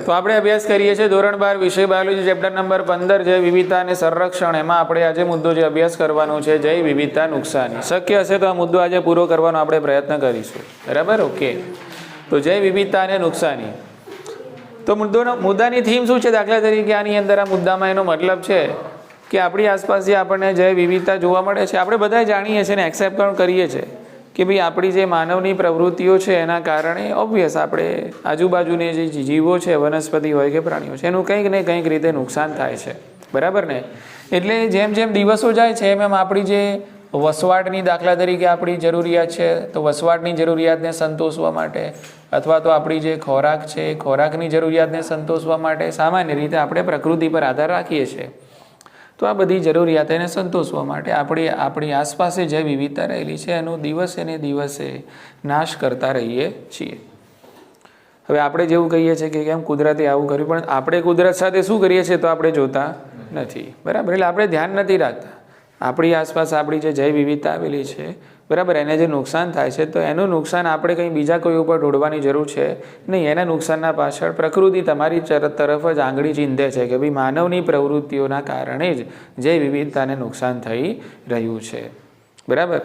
તો આપણે અભ્યાસ કરીએ છીએ ધોરણ 12 વિષય બાયોલોજી ચેપ્ટર નંબર 15 જૈવ વિવિધતા અને સંરક્ષણ. એમાં આપણે આજે મુદ્દો જે અભ્યાસ કરવાનો છે જૈવ વિવિધતા નુકસાની. શક્ય હશે તો આ મુદ્દો આજે પૂરો કરવાનો આપણે પ્રયત્ન કરીશું. બરાબર, ઓકે. તો જૈવ વિવિધતા અને નુકસાની. તો મુદ્દાની થીમ શું છે? દાખલા તરીકે આની અંદર આ મુદ્દામાં એનો મતલબ છે કે આપણી આસપાસ જે આપણને જૈવ વિવિધતા જોવા મળે છે, આપણે બધા જાણીએ છીએ ને એક્સેપ્ટ પણ કરીએ છીએ કે ભાઈ આપણી જે માનવની પ્રવૃત્તિઓ છે એના કારણે ઓબ્વિયસ આપણે આજુબાજુની જે જીવો છે, વનસ્પતિ હોય કે પ્રાણીઓ છે, એનું કંઈક ને કંઈક રીતે નુકસાન થાય છે. બરાબર ને? એટલે જેમ જેમ દિવસો જાય છે એમ એમ આપણી જે વસવાટની, દાખલા તરીકે આપણી જરૂરિયાત છે, તો વસવાટની જરૂરિયાતને સંતોષવા માટે અથવા તો આપણી જે ખોરાક છે એ ખોરાકની જરૂરિયાતને સંતોષવા માટે સામાન્ય રીતે આપણે પ્રકૃતિ પર આધાર રાખીએ છીએ. તો આ બધી જરૂરિયાતોને સંતોષવા માટે આપણી આસપાસ જે વિવિધતા રહેલી છે એનો દિવસે ને દિવસે નાશ કરતા રહીએ છીએ. હવે આપણે જેવું કહીએ છીએ કે કેમ કુદરતે આવું કર્યું, પણ આપણે કુદરત સાથે શું કરીએ છીએ તો આપણે જોતા નથી. બરાબર, એટલે આપણે ધ્યાન નથી રાખતા. આપણી આસપાસ આપણી જે જૈવ વિવિધતા આવેલી છે, બરાબર, એને જે નુકસાન થાય છે તો એનું નુકસાન આપણે કંઈ બીજા કોઈ ઉપર ઢોળવાની જરૂર છે નહીં. એના નુકસાનના પાછળ પ્રકૃતિ તમારી તરફ જ આંગળી ચીંધે છે કે ભાઈ માનવની પ્રવૃત્તિઓના કારણે જ જૈવ વિવિધતાને નુકસાન થઈ રહ્યું છે. બરાબર,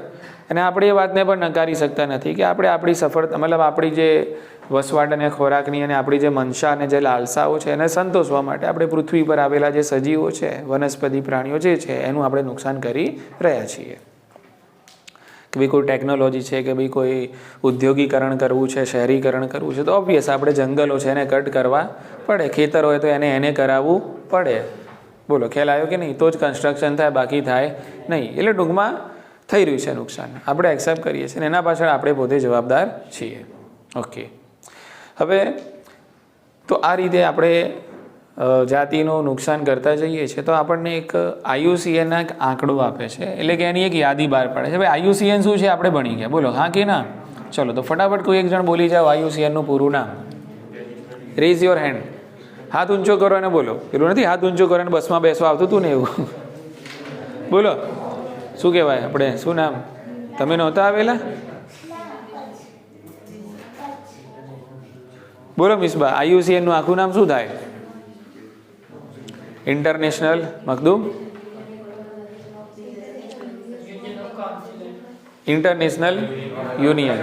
અને આપણે એ વાતને પણ નકારી શકતા નથી કે આપણે આપણી સફળતા, મતલબ આપણી જે વસવાટ અને ખોરાકની અને આપણી જે મનસા અને જે લાલસાઓ છે એને સંતોષવા માટે આપણે પૃથ્વી પર આવેલા જે સજીવો છે, વનસ્પતિ પ્રાણીઓ જે છે એનું આપણે નુકસાન કરી રહ્યા છીએ. કે ભાઈ કોઈ ટેકનોલોજી છે કે ભાઈ કોઈ ઉદ્યોગીકરણ કરવું છે, શહેરીકરણ કરવું છે, તો ઓબ્વિયસ આપણે જંગલો છે એને કટ કરવા પડે. ખેતર હોય તો એને કરાવવું પડે. બોલો, ખ્યાલ આવ્યો કે નહીં? તો જ કન્સ્ટ્રક્શન થાય, બાકી થાય નહીં. એટલે ટૂંકમાં થઈ રહ્યું છે નુકસાન, આપણે એક્સેપ્ટ કરીએ છીએ, એના પાછળ આપણે પોતે જવાબદાર છીએ. ઓકે, હવે તો આ રીતે આપણે જાતિનું નુકસાન કરતા જઈએ છીએ તો આપણને એક IUCNના એક આંકડો આપે છે, એટલે કે એની એક યાદી બહાર પાડે છે. ભાઈ IUCN શું છે આપણે ભણી ગયા, બોલો હા કે ના? ચલો તો ફટાફટ કોઈ એક જણ બોલી જાઓ IUCNનું પૂરું નામ. રેઝ યોર હેન્ડ, હાથ ઊંચો કરો અને બોલો. પેલું નથી હાથ ઊંચો કરો અને બસમાં બેસવા આવતું હતું ને એવું. બોલો, શું કહેવાય આપણે, શું નામ? તમે નહોતા આવેલા? બોલો મિસબા, IUCNનું આખું નામ શું થાય? International Makhdoom international union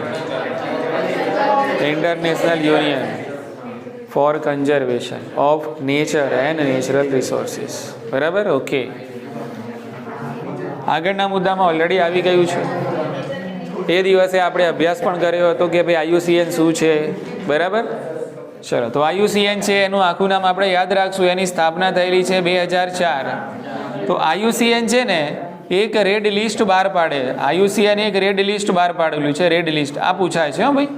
for conservation of nature and natural resources. બરાબર, ઓકે. આગળના મુદ્દામાં ઓલરેડી આવી ગયું છે. એ દિવસે આપણે અભ્યાસ પણ કર્યો હતો કે ભાઈ IUCN શું છે. બરાબર, ચલો તો IUCN છે એનું આખું નામ આપણે યાદ રાખશું. એની સ્થાપના થયેલી છે 2004. તો IUCN છે ને એક રેડ લિસ્ટ બહાર પાડે. IUCN એક રેડ લિસ્ટ બહાર પાડેલું છે. રેડ લિસ્ટ આ પૂછાય છે. હા ભાઈ,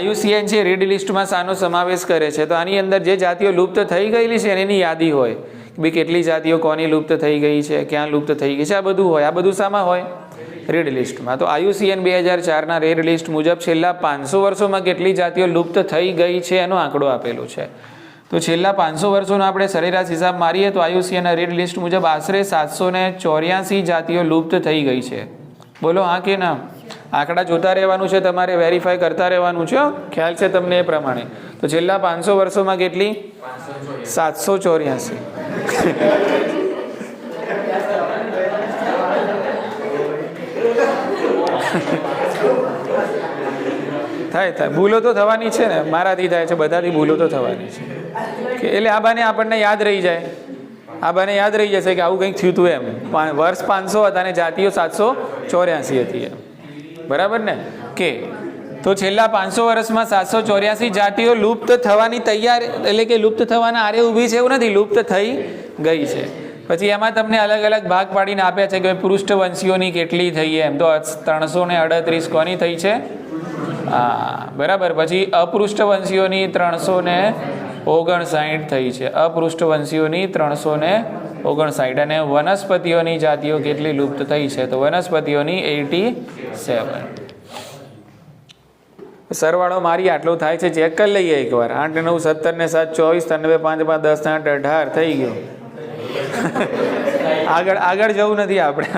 IUCN છે રેડ લિસ્ટમાં શાનો સમાવેશ કરે છે? તો આની અંદર જે જાતિઓ લુપ્ત થઈ ગયેલી છે એની યાદી હોય કે ભાઈ કેટલી જાતિઓ કોની લુપ્ત થઈ ગઈ છે, ક્યાં લુપ્ત થઈ ગઈ છે, આ બધું હોય. આ બધું શામાં હોય? રેડ લિસ્ટમાં. તો IUCN 2004ના રેડ લિસ્ટ મુજબ છેલ્લા 500 વર્ષોમાં કેટલી જાતિઓ લુપ્ત થઈ ગઈ છે એનો આંકડો આપેલો છે. તો છેલ્લા 500 વર્ષોનો આપણે સરેરાશ હિસાબ મારીએ તો IUCNના રેડ લિસ્ટ મુજબ આશરે 784 જાતિઓ લુપ્ત થઈ ગઈ છે. બોલો હા કે ના? આંકડા જોતા રહેવાનું છે તમારે, વેરીફાઈ કરતા રહેવાનું છે. ખ્યાલ છે તમને એ પ્રમાણે? તો છેલ્લા 500 વર્ષોમાં કેટલી? 784. થાય ભૂલો તો થવાની છે ને, મારાથી થાય છે, બધાથી ભૂલો તો થવાની છે. કે એટલે આ બાને આપણને યાદ રહી જાય, આ બાને યાદ રહી જશે કે આવું કંઈક થયું હતું એમ. વર્ષ 500 હતા અને જાતિઓ 784 હતી એમ. બરાબર ને? કે તો છેલ્લા 500 વર્ષમાં 784 જાતિઓ લુપ્ત થવાની તૈયાર, એટલે કે લુપ્ત થવાના આરે ઊભી છે એવું નથી, લુપ્ત થઈ ગઈ છે. પછી એમાં તમને અલગ અલગ ભાગ પાડીને આપ્યા છે કે પૃષ્ઠવંશીઓની કેટલી થઈ એમ. તો 338 કોની થઈ છે? હા, બરાબર. પછી અપૃષ્ઠવંશીઓની 359 થઈ છે. અપૃષ્ઠવંશીઓની 359. અને વનસ્પતિઓની જાતિઓ કેટલી લુપ્ત થઈ છે? તો વનસ્પતિઓની 87. સરવાળો મારી આટલો થાય છે, ચેક કરી લઈએ એકવાર. 8 9 17 ને 7 24, 3 5 5 10 8 18 થઈ ગયો. આગળ જવું નથી આપણે.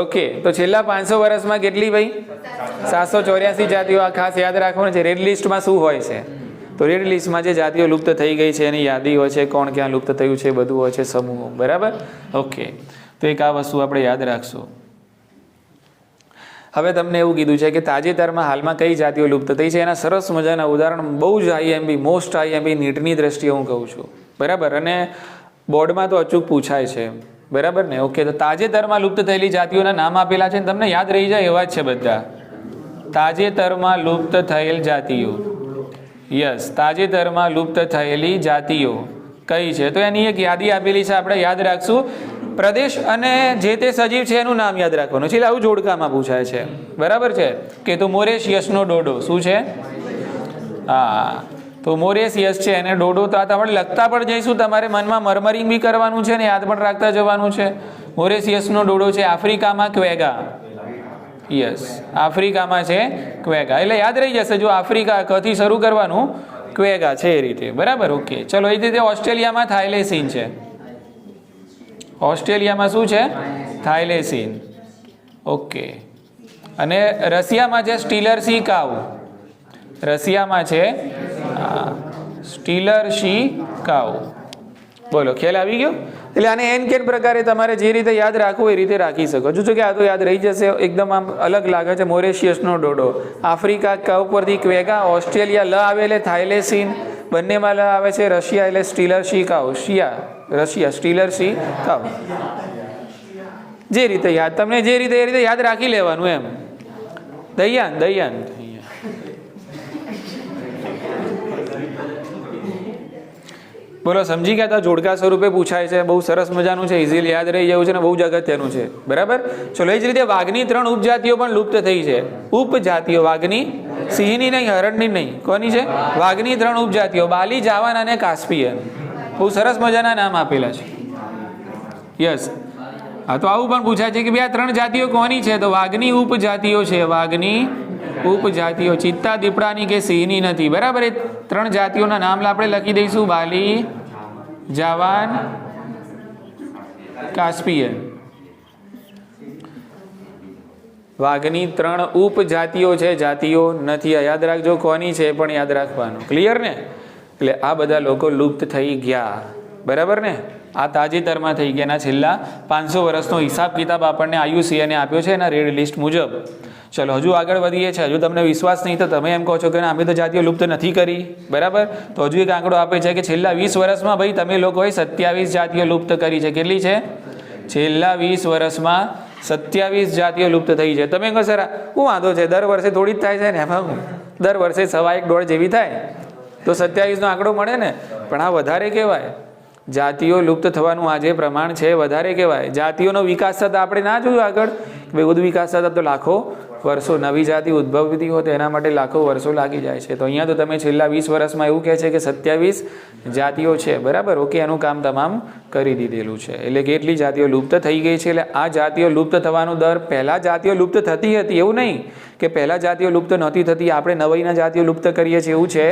ઓકે, તો છેલ્લા 500 વર્ષમાં કેટલી ભાઈ? 784 જાતિઓ. આ ખાસ યાદ રાખવાનું છે. રેડ લિસ્ટમાં શું હોય છે? તો રેડ લિસ્ટમાં જે જાતિઓ લુપ્ત થઈ ગઈ છે એની યાદી હોય છે, કોણ ક્યાં લુપ્ત થયું છે, બધું હોય છે, સમૂહો. બરાબર, ઓકે. તો એક આ વસ્તુ આપણે યાદ રાખશું. હવે તમને એવું કીધું છે કે તાજેતરમાં હાલમાં કઈ જાતિઓ લુપ્ત થઈ છે એના સરસ મજાના ઉદાહરણ બહુ જ આઈએમપી, મોસ્ટ આઈએમપી નીટની દ્રષ્ટિએ હું કહું છું. બરાબર, અને બોર્ડમાં તો અચૂક પૂછાય છે. બરાબર ને, ઓકે. તો તાજેતરમાં લુપ્ત થયેલી જાતિઓના નામ આપેલા છે, તમને યાદ રહી જાય એવા જ છે બધા. તાજેતરમાં લુપ્ત થયેલ જાતિઓ, યસ, તાજેતરમાં લુપ્ત થયેલી જાતિઓ કઈ છે તો એની એક યાદી આપેલી છે, આપણે યાદ રાખશું. પ્રદેશ અને જે તે સજીવ છે એનું નામ યાદ રાખવાનું છે, એટલે આવું જોડકામાં પૂછાય છે. બરાબર છે કે તો મોરેશિયસનો ડોડો શું છે? હા, તો મોરેશિયસ છે એને ડોડો. તો આ તમારે લખતા પણ જઈશું, તમારે મનમાં મરમરિંગ બી કરવાનું છે ને યાદ પણ રાખતા જવાનું છે. મોરેશિયસનો ડોડો છે આફ્રિકામાં ક્વેગા. યસ, આફ્રિકામાં છે ક્વેગા, એટલે યાદ રહી જશે. જો આફ્રિકા કથી શરૂ કરવાનું, ક્વેગા છે એ રીતે. બરાબર, ઓકે. ચલો, એ રીતે ઓસ્ટ્રેલિયામાં થાઇલેસીન છે. ઓસ્ટ્રેલિયામાં શું છે? થાઇલેસીન. ઓકે. અને રશિયામાં છે સ્ટીલર સી કાઉ. રશિયામાં છે સ્ટીલર સી કાઉ. બોલો, ખ્યાલ આવી ગયો? એટલે આને એન કેન પ્રકારે તમારે જે રીતે યાદ રાખવું એ રીતે રાખી શકો છો. કે આ તો યાદ રહી જશે, એકદમ આમ અલગ લાગે છે. મોરેશિયસનો ડોડો, આફ્રિકા ક ઉપરથી ક્વેગા, ઓસ્ટ્રેલિયા લ આવે એટલે થાઇલેસીન, બંનેમાં લ આવે છે. રશિયા એટલે સ્ટીલર સી કાઉ, રશિયા સ્ટીલર સી કાઉ. જે રીતે યાદ તમને જે રીતે એ રીતે યાદ રાખી લેવાનું એમ. દયાન બોલો, સમજી ગયા? તો જોડકા સ્વરૂપે પૂછાય છે, બહુ સરસ મજાનું છે, ઇઝીલી યાદ રહી જવું છે ને બહુ જ અગત્યનું છે. બરાબર, ચલો. એ જ રીતે વાઘની 3 ઉપજાતિઓ પણ લુપ્ત થઈ છે. ઉપજાતિઓ વાઘની, સિંહની નહીં, હરણની નહીં, કોની છે? વાઘની 3 ઉપજાતિઓ, બાલી, જાવાન અને કાસ્પિયન. બહુ સરસ મજાના નામ આપેલા છે. યસ, હા. તો આવું પણ પૂછાય છે કે ભાઈ આ 3 જાતિઓ કોની છે? તો વાઘની ઉપજાતિઓ છે. વાઘની ઉપજાતિઓ, ચિત્તા, દીપડાની કે સિંહની નથી. બરાબર, એ 3 જાતિઓના નામ આપણે લખી દઈશું: બાલી, જાવાન, કાસ્પિયન. વાઘની 3 ઉપજાતિઓ છે, જાતિઓ નથી. યાદ રાખજો કોની છે પણ યાદ રાખવાનું. ક્લિયર ને? એટલે આ બધા લોકો લુપ્ત થઈ ગયા. બરાબર ને? આ તાજેતરમાં થઈ ગયા. એના છેલ્લા 500 વર્ષનો હિસાબ કિતાબ આપણને IUCN આપ્યો છે એના રેડ લિસ્ટ મુજબ. ચલો, હજુ આગળ વધીએ છીએ. હજુ તમને વિશ્વાસ નહીં તો તમે એમ કહો છો કે અમે તો જાતિઓ લુપ્ત નથી કરી. બરાબર, તો હજુ એક આંકડો આપે છે કે છેલ્લા 20 વર્ષમાં ભાઈ તમે લોકોએ 27 જાતિઓ લુપ્ત કરી છે. કેટલી છે? છેલ્લા 20 વર્ષમાં 27 જાતિઓ લુપ્ત થઈ છે. તમે કહો સર શું વાંધો છે, દર વર્ષે થોડી જ થાય છે ને, એમાં દર વર્ષે 1.25 જેવી થાય તો 27 નો આંકડો મળે ને. પણ આ વધારે કહેવાય. જાતિઓ લુપ્ત થવાનું આ જે પ્રમાણ છે વધારે કહેવાય. જાતિઓનો વિકાસ થતા આપણે ના જોયું આગળ, ભાઈ બધું વિકાસ થતા તો લાખો વર્ષો, નવી જાતિ ઉદ્ભવતી હોય તો એના માટે લાખો વર્ષો લાગી જાય છે. તો અહીંયા તો તમે છેલ્લા 20 વર્ષમાં એવું કહે છે કે 27 જાતિઓ છે. બરાબર, ઓકે. એનું કામ તમામ કરી દીધેલું છે. એટલે કેટલી જાતિઓ લુપ્ત થઈ ગઈ છે. એટલે આ જાતિઓ લુપ્ત થવાનો દર, પહેલા જાતિઓ લુપ્ત થતી હતી એવું નહીં કે પહેલા જાતિઓ લુપ્ત નહોતી થતી, આપણે નવીના જાતિઓ લુપ્ત કરીએ છીએ એવું છે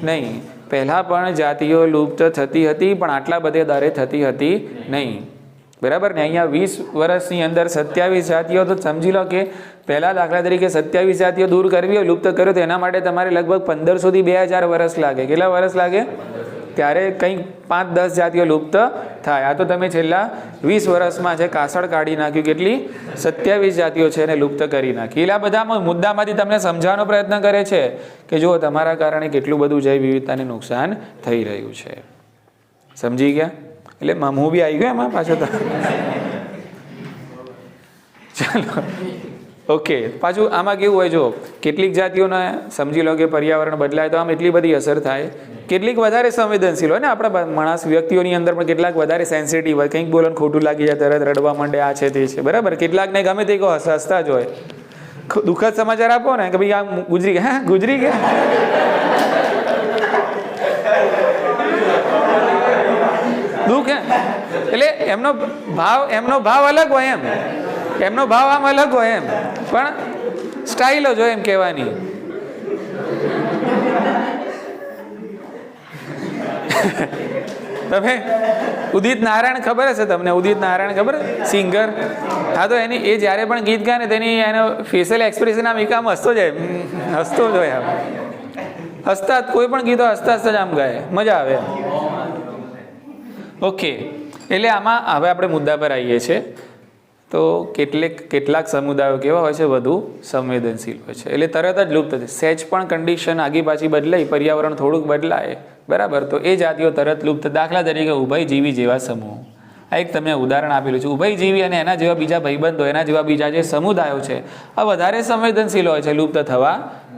નહીં. પહેલાં પણ જાતિઓ લુપ્ત થતી હતી, પણ આટલા બધે દરે થતી હતી નહીં. બરાબર ને? અહીંયા 20 વર્ષની અંદર 27 જાતિઓ, તો સમજી લો કે પહેલાં દાખલા તરીકે 27 જાતિઓ દૂર કરવી હોય, લુપ્ત કર્યો, તો એના માટે તમારે લગભગ 1500 થી 2000 વર્ષ લાગે. કેટલા વર્ષ લાગે? ત્યારે કંઈક 5-10 જાતિઓ લુપ્ત થાય. આ તો તમે છેલ્લા 20 વર્ષમાં છે કાસળ કાઢી નાખ્યું. કેટલી? 27 જાતિઓ છે એને લુપ્ત કરી નાખી. એટલે આ બધા મુદ્દામાંથી તમને સમજાવવાનો પ્રયત્ન કરે છે કે જો તમારા કારણે કેટલું બધું જૈવ વિવિધતાને નુકસાન થઈ રહ્યું છે. સમજી ગયા? એટલે હું બી આવી ગયો એમાં પાછો તો. ચાલો, ઓકે. પાછું આમાં કેવું હોય, જો કેટલીક જાતિઓને સમજી લો કે પર્યાવરણ બદલાય તો આમ એટલી બધી અસર થાય. કેટલીક વધારે સંવેદનશીલ હોય ને, આપણા માણસ વ્યક્તિઓની અંદર પણ કેટલાક વધારે સેન્સિટિવ હોય. કંઈક બોલો ખોટું લાગી જાય તરત રડવા માંડે, આ છે તે છે. બરાબર, કેટલાકને ગમે તે કહો હસતા જ હોય. દુઃખદ સમાચાર આપો ને કે ભાઈ આ ગુજરી ગયા, હા ગુજરી ગયા. દુઃખ એટલે એમનો ભાવ અલગ હોય એમ, એમનો ભાવ આમ અલગ હોય એમ, પણ સ્ટાઇલો જો એમ કહેવાની. તમે ઉદિત નારાયણ ખબર હશે તમને? ઉદિત નારાયણ ખબર? સિંગર. હા, તો એની એ જ્યારે પણ ગીત ગાય ને તેની એનો ફેશિયલ એક્સપ્રેશન આમ એકામ હસતો જાય, હસતો જ હોય આમ. હસતા કોઈ પણ ગીતો હસતા હસતા જ આમ ગાય, મજા આવે. ઓકે, એટલે આમાં હવે આપણે મુદ્દા પર આવીએ છીએ. તો કેટલાક સમુદાયો કેવા હોય છે, વધુ સંવેદનશીલ હોય છે, એટલે તરત જ લુપ્ત થાય. સહેજ પણ કન્ડિશન આગી પાછી બદલાઈ, પર્યાવરણ થોડુંક બદલાય, બરાબર, તો એ જાતિઓ તરત લુપ્ત. દાખલા તરીકે ઉભયજીવી જેવા સમૂહ. આ એક તમને ઉદાહરણ આપેલું છે. ઉભયજીવી અને એના જેવા બીજા ભાઈબંધો, એના જેવા બીજા જે સમુદાયો છે, આ વધારે સંવેદનશીલ હોય છે લુપ્ત થવા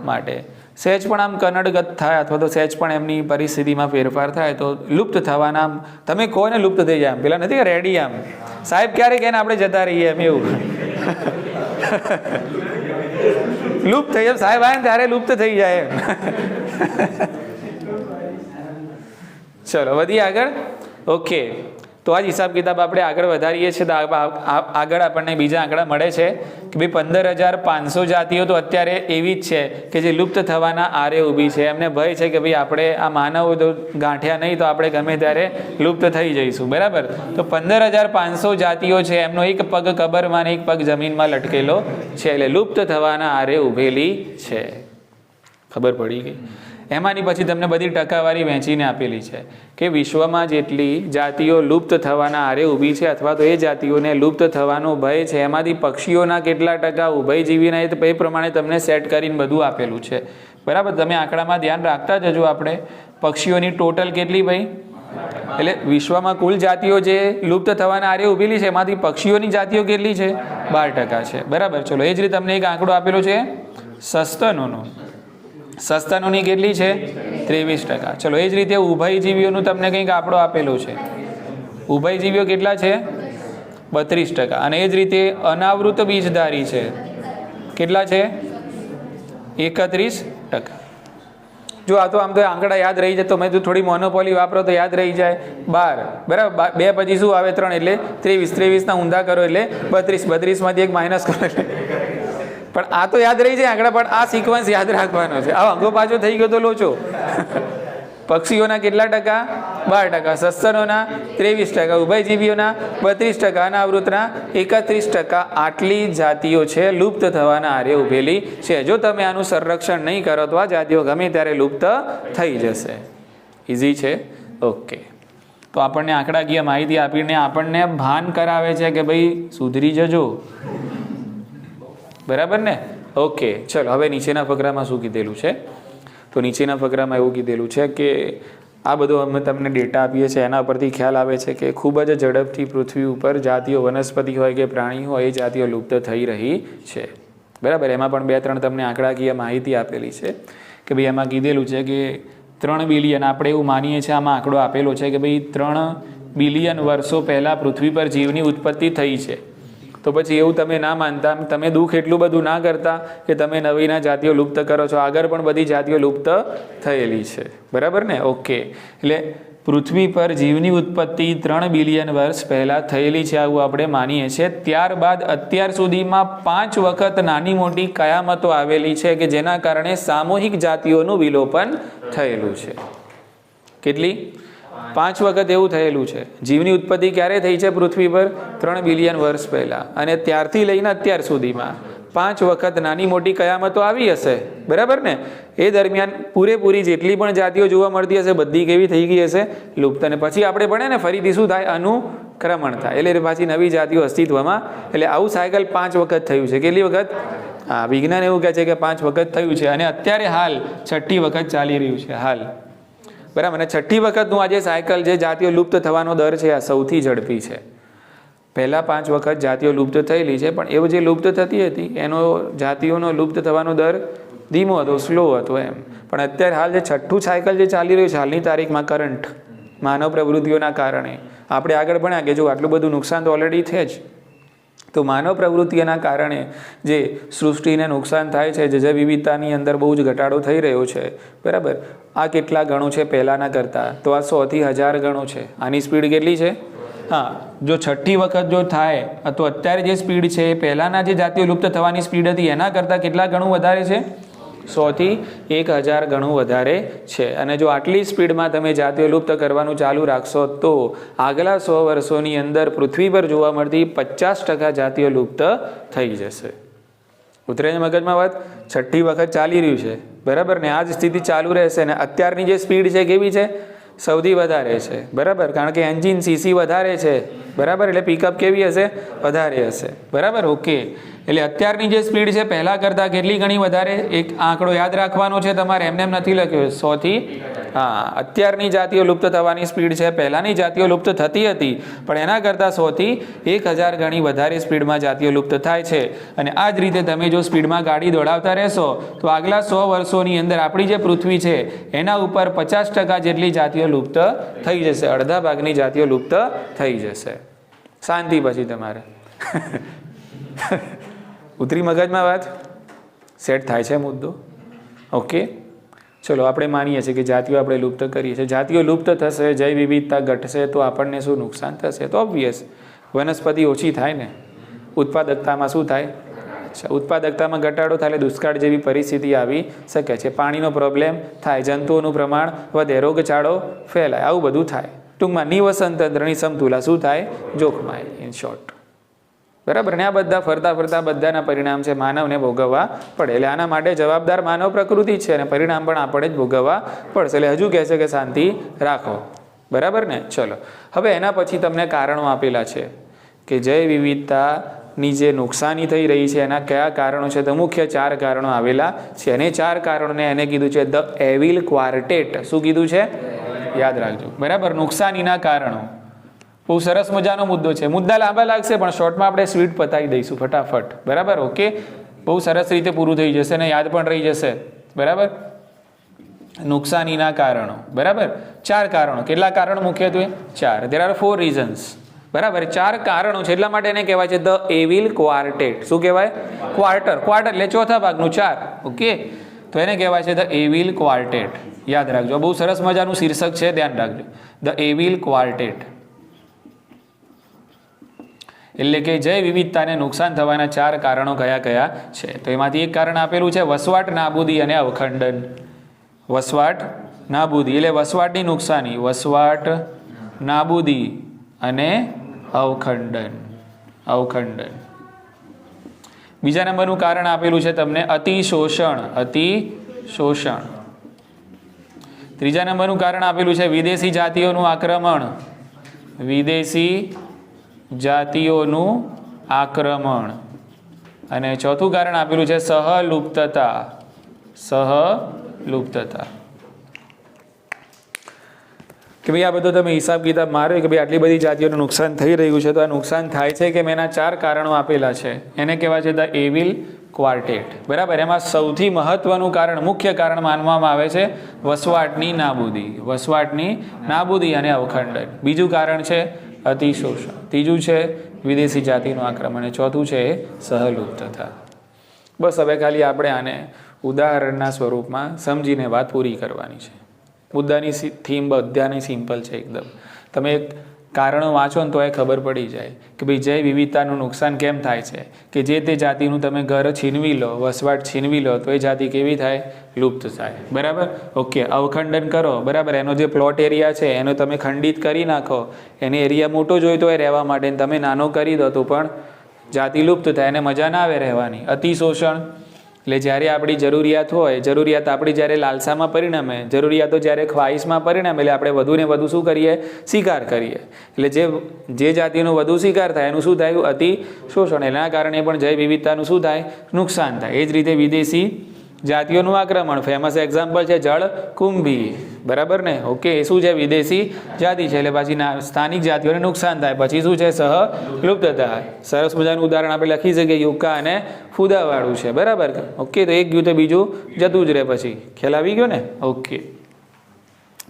માટે. સહેજ પણ આમ કનડગત થાય અથવા તો સહેજ પણ એમની પરિસ્થિતિમાં ફેરફાર થાય તો લુપ્ત થવાના, તમે કહો ને લુપ્ત થઈ જાય, પેલા નથી રેડી આમ સાહેબ ક્યારે કે આપણે જતા રહીએ એમ, એવું લુપ્ત થઈ જાય સાહેબ આવે ને ત્યારે લુપ્ત થઈ જાય એમ. ચલો વધીએ આગળ. ઓકે, તો આ જ હિસાબ કિતાબ આપણે આગળ વધારીએ છીએ. તો આગળ આપણને બીજા આંકડા મળે છે કે ભાઈ 15,500 જાતિઓ તો અત્યારે એવી જ છે કે જે લુપ્ત થવાના આરે ઊભી છે. એમને ભય છે કે ભાઈ આપણે આ માનવો તો ગાંઠ્યા નહીં તો આપણે ગમે ત્યારે લુપ્ત થઈ જઈશું, બરાબર. તો 15,500 જાતિઓ છે, એમનો એક પગ કબરમાં અને એક પગ જમીનમાં લટકેલો છે, એટલે લુપ્ત થવાના આરે ઊભેલી છે. ખબર પડી ગઈ? એમાંની પછી તમને બધી ટકાવારી વહેંચીને આપેલી છે કે વિશ્વમાં જેટલી જાતિઓ લુપ્ત થવાના આરે ઊભી છે અથવા તો એ જાતિઓને લુપ્ત થવાનો ભય છે, એમાંથી પક્ષીઓના કેટલા ટકા, ઉભયજીવીના, એ પ્રમાણે તમને સેટ કરીને બધું આપેલું છે, બરાબર. તમે આંકડામાં ધ્યાન રાખતા જજો. આપણે પક્ષીઓની ટોટલ કેટલી ભાઈ, એટલે વિશ્વમાં કુલ જાતિઓ જે લુપ્ત થવાના આરે ઊભેલી છે એમાંથી પક્ષીઓની જાતિઓ કેટલી છે, 12% છે, બરાબર. ચલો એ જ રીતે તમને એક આંકડો આપેલો છે સસ્તનોનો. સસ્તનોની કેટલી છે, 23%. ચલો એ જ રીતે ઉભયજીવીઓનું તમને કંઈક આંકડો આપેલો છે. ઉભયજીવીઓ કેટલા છે, 32%. અને એ જ રીતે અનાવૃત બીજધારી છે, કેટલા છે, 31%. જો આ તો આમ તો આંકડા યાદ રહી જાય, તો મેં જો થોડી મોનોપોલી વાપરો તો યાદ રહી જાય. 12, બરાબર. 2 પછી શું આવે, 3 એટલે 23. 23 ના ઊંધા કરો એટલે 32. 32 માંથી એક માઇનસ કરો એટલે, પણ આ તો યાદ રહી જાય આંકડા, પણ આ સિક્વન્સ યાદ રાખવાનો છે. આ અંગો પાછો થઈ ગયો તો લોચો. પક્ષીઓના કેટલા ટકા, 12%. સસ્તનોના 23%. ઉભયજીવીઓના 32%. અનાવૃતના 31%. આટલી જાતિઓ છે લુપ્ત થવાના આરે ઊભેલી છે. જો તમે આનું સંરક્ષણ નહીં કરો તો આ જાતિઓ ગમે ત્યારે લુપ્ત થઈ જશે. ઇઝી છે? ઓકે. તો આપણને આંકડાકીય માહિતી આપીને આપણને ભાન કરાવે છે કે ભાઈ સુધરી જજો, બરાબર ને? ઓકે, ચલો હવે નીચેના ફકરામાં શું કીધેલું છે? તો નીચેના ફકરામાં એવું કીધેલું છે કે આ બધો અમે તમને ડેટા આપીએ છીએ, એના પરથી ખ્યાલ આવે છે કે ખૂબ જ ઝડપથી પૃથ્વી ઉપર જાતિઓ, વનસ્પતિ હોય કે પ્રાણી હોય, એ જાતિઓ લુપ્ત થઈ રહી છે, બરાબર. એમાં પણ 2-3 તમને આંકડાકીય માહિતી આપેલી છે કે ભાઈ એમાં કીધેલું છે કે 3 બિલિયન, આપણે એવું માનીએ છીએ, આમાં આંકડો આપેલો છે કે ભાઈ 3 બિલિયન વર્ષો પહેલાં પૃથ્વી પર જીવની ઉત્પત્તિ થઈ છે. તો પછી એવું તમે ના માનતા, તમે દુઃખ એટલું બધું ના કરતા કે તમે નવીના જાતિઓ લુપ્ત કરો છો. આગળ પણ બધી જાતિઓ લુપ્ત થયેલી છે, બરાબર ને? ઓકે, એટલે પૃથ્વી પર જીવની ઉત્પત્તિ 3 બિલિયન વર્ષ પહેલાં થયેલી છે, આવું આપણે માનીએ છીએ. ત્યારબાદ અત્યાર સુધીમાં 5 વખત નાની મોટી કયામતો આવેલી છે કે જેના કારણે સામૂહિક જાતિઓનું વિલોપન થયેલું છે. કેટલી? 5 વખત એવું થયેલું છે. જીવની ઉત્પત્તિ ક્યારે થઈ છે પૃથ્વી પર? 3 બિલિયન વર્ષ પહેલાં. અને ત્યારથી લઈને અત્યાર સુધીમાં 5 વખત નાની મોટી કયામતો આવી હશે, બરાબર ને? એ દરમિયાન પૂરેપૂરી જેટલી પણ જાતિઓ જોવા મળતી હશે બધી કેવી થઈ ગઈ હશે? લુપ્ત. અને પછી આપણે ભણે ને ફરીથી શું થાય? અનુક્રમણ થાય, એટલે પાછી નવી જાતિઓ અસ્તિત્વમાં. એટલે આવું સાયકલ 5 વખત થયું છે. કેટલી વખત? હા, વિજ્ઞાન એવું કહે છે કે 5 વખત થયું છે. અને અત્યારે હાલ 6ઠ્ઠી વખત ચાલી રહ્યું છે હાલ, બરાબર. અને 6ઠ્ઠી વખતનું આજે સાયકલ જે જાતિઓ લુપ્ત થવાનો દર છે આ સૌથી ઝડપી છે. પહેલાં 5 વખત જાતિઓ લુપ્ત થયેલી છે, પણ એવું જે લુપ્ત થતી હતી એનો જાતિઓનો લુપ્ત થવાનો દર ધીમો હતો, સ્લો હતો એમ. પણ અત્યારે હાલ જે 6ઠ્ઠું સાયકલ જે ચાલી રહ્યું છે હાલની તારીખમાં, કરંટ માનવ પ્રવૃત્તિઓના કારણે, આપણે આગળ ભણ્યા કે જો આટલું બધું નુકસાન તો ઓલરેડી છે જ, તો માનવ પ્રવૃત્તિઓના કારણે જે સૃષ્ટિને નુકસાન થાય છે, જૈવ વિવિધતાની અંદર બહુ જ ઘટાડો થઈ રહ્યો છે, બરાબર. આ કેટલા ગણું છે પહેલાંના કરતાં? તો આ 100 થી 1000 ગણું છે. આની સ્પીડ કેટલી છે? હા, જો 6ઠ્ઠી વખત જો થાય તો અત્યારે જે સ્પીડ છે એ પહેલાંના જે જાતિઓ લુપ્ત થવાની સ્પીડ હતી એના કરતાં કેટલા ગણું વધારે છે? 100 થી 1000 ગણું વધારે છે. અને જો આટલી સ્પીડમાં તમે જાતિઓ લુપ્ત કરવાનું ચાલુ રાખશો તો આગલા 100 વર્ષોની અંદર પૃથ્વી પર જોવા મળતી 50% જાતિઓ લુપ્ત થઈ જશે. ઉતરે છે મગજમાં વાત? 6ઠ્ઠી વખત ચાલી રહ્યું છે, બરાબર ને આ જ સ્થિતિ ચાલુ રહેશે ને અત્યારની જે સ્પીડ છે કેવી છે સૌથી વધારે છે બરાબર કારણ કે એન્જિન સીસી વધારે છે બરાબર એટલે પિકઅપ કેવી હશે વધારે હશે બરાબર ઓકે એટલે અત્યારની જે સ્પીડ છે પહેલાં કરતાં કેટલી ઘણી વધારે એક આંકડો યાદ રાખવાનો છે તમારે એમને એમ નથી લખ્યો 100 થી હા અત્યારની જાતિઓ લુપ્ત થવાની સ્પીડ છે પહેલાંની જાતિઓ લુપ્ત થતી હતી પણ એના કરતાં 100 થી 1000 ગણી વધારે સ્પીડમાં જાતિઓ લુપ્ત થાય છે અને આ જ રીતે તમે જો સ્પીડમાં ગાડી દોડાવતા રહેશો તો આગલા 100 વર્ષોની અંદર આપણી જે પૃથ્વી છે એના ઉપર 50% જેટલી જાતિઓ લુપ્ત થઈ જશે અડધા ભાગની જાતિઓ લુપ્ત થઈ જશે શાંતિ પછી તમારે ઉતરી મગજમાં વાત સેટ થાય છે મુદ્દો ઓકે ચલો આપણે માનીએ છીએ કે જાતિઓ આપણે લુપ્ત કરીએ છીએ જાતિઓ લુપ્ત થશે જૈવ વિવિધતા ઘટશે તો આપણને શું નુકસાન થશે તો ઓબ્વિયસ વનસ્પતિ ઓછી થાય ને ઉત્પાદકતામાં શું થાય અચ્છા ઉત્પાદકતામાં ઘટાડો થાય એટલે દુષ્કાળ જેવી પરિસ્થિતિ આવી શકે છે પાણીનો પ્રોબ્લેમ થાય જંતુઓનું પ્રમાણ વધે રોગચાળો ફેલાય આવું બધું થાય ટૂંકમાં નિવસન તંત્રની સમતુલા શું થાય જોખમાય ઇન શોર્ટ બરાબર ને આ બધા ફરતા ફરતા બધાના પરિણામ છે માનવને ભોગવવા પડે એટલે આના માટે જવાબદાર માનવ પ્રકૃતિ છે અને પરિણામ પણ આપણે જ ભોગવવા પડશે એટલે હજુ કહેશે કે શાંતિ રાખો બરાબર ને ચલો હવે એના પછી તમને કારણો આપેલા છે કે જૈવ વિવિધતાની જે નુકસાની થઈ રહી છે એના કયા કારણો છે તો મુખ્ય 4 કારણો આવેલા છે અને 4 કારણોને એને કીધું છે ધ એવિલ ક્વાર્ટેટ શું કીધું છે યાદ રાખજો બરાબર નુકસાનીના કારણો બહુ સરસ મજાનો મુદ્દો છે મુદ્દા લાંબા લાગશે પણ શોર્ટમાં આપણે સ્વીટ પતાવી દઈશું ફટાફટ બરાબર ઓકે બહુ સરસ રીતે પૂરું થઈ જશે અને યાદ પણ રહી જશે બરાબર નુકસાનીના કારણો બરાબર 4 કારણો કેટલા કારણો મુખ્યત્વે 4 there are 4 reasons બરાબર 4 કારણો છે એટલા માટે એને કહેવાય છે ધ એવિલ ક્વાર્ટેટ શું કહેવાય ક્વાર્ટર એટલે ચોથા ભાગનું 4 ઓકે તો એને કહેવાય છે ધ એવિલ ક્વાર્ટેટ યાદ રાખજો બહુ સરસ મજાનું શીર્ષક છે ધ્યાન રાખજો ધ એવિલ ક્વાર્ટેટ એટલે કે જૈવ વિવિધતાને નુકસાન થવાના 4 કારણો કયા કયા છે તો એમાંથી એક કારણ આપેલું છે વસવાટ નાબૂદી અને અવખંડન વસવાટ નાબૂદી એટલે વસવાટની નુકસાની વસવાટ નાબૂદી અને અવખંડન બીજા નંબરનું કારણ આપેલું છે તમને અતિશોષણ ત્રીજા નંબરનું કારણ આપેલું છે વિદેશી જાતિઓનું આક્રમણ અને ચોથું કારણ આપેલું છે સહલુપ્તતા કે ભાઈ આ બધો તમે હિસાબ કિતાબ માર્યો કે ભાઈ આટલી બધી જાતિઓનું નુકસાન થઈ રહ્યું છે તો આ નુકસાન થાય છે કે એના 4 કારણો આપેલા છે એને કહેવાય છે ધ એવિલ ક્વાર્ટેટ બરાબર એમાં સૌથી મહત્વનું કારણ મુખ્ય કારણ માનવામાં આવે છે વસવાટની નાબૂદી અને અવખંડન બીજું કારણ છે અતિશોષણ ત્રીજું છે વિદેશી જાતિનું આક્રમણ અને ચોથું છે સહલુપ્તતા બસ હવે ખાલી આપણે આને ઉદાહરણના સ્વરૂપમાં સમજીને વાત પૂરી કરવાની છે મુદ્દાની થીમ બધાની સિમ્પલ છે એકદમ તમે એક કારણો વાંચો ને તો એ ખબર પડી જાય કે ભાઈ જૈવ વિવિધતાનું નુકસાન કેમ થાય છે કે જે તે જાતિનું તમે ઘર છીનવી લો વસવાટ છીનવી લો તો એ જાતિ કેવી થાય લુપ્ત થાય બરાબર ઓકે અવખંડન કરો બરાબર એનો જે પ્લોટ એરિયા છે એનો તમે ખંડિત કરી નાખો એને એરિયા મોટો જોઈતો હોય રહેવા માટે તમે નાનો કરી દો તો પણ જાતિ લુપ્ત થાય એને મજા ના આવે રહેવાની અતિશોષણ એટલે જ્યારે આપણી જરૂરિયાત આપણી જ્યારે લાલસામાં પરિણમે જરૂરિયાતો જ્યારે ખ્વાહિશમાં પરિણમે એટલે આપણે વધુને વધુ શું કરીએ શિકાર કરીએ એટલે જે જાતિનો વધુ શિકાર થાય એનું શું થાય અતિશોષણ એના કારણે પણ જૈવ વિવિધતાનું શું થાય નુકસાન થાય એ જ રીતે વિદેશી જાતિઓનું આક્રમણ ફેમસ એક્ઝામ્પલ છે જળકુંભી બરાબર ને ઓકે એ શું છે વિદેશી જાતિ છે એટલે પછી સ્થાનિક જાતિઓને નુકસાન થાય પછી શું છે સહલુપ્તતા સરસ મજાનું ઉદાહરણ આપણે લખી શકીએ યુક્કા અને ફુદાવાળું છે બરાબર ઓકે તો એક ગયું તો બીજું જતું જ રહે પછી ખ્યાલ આવી ગયો ને ઓકે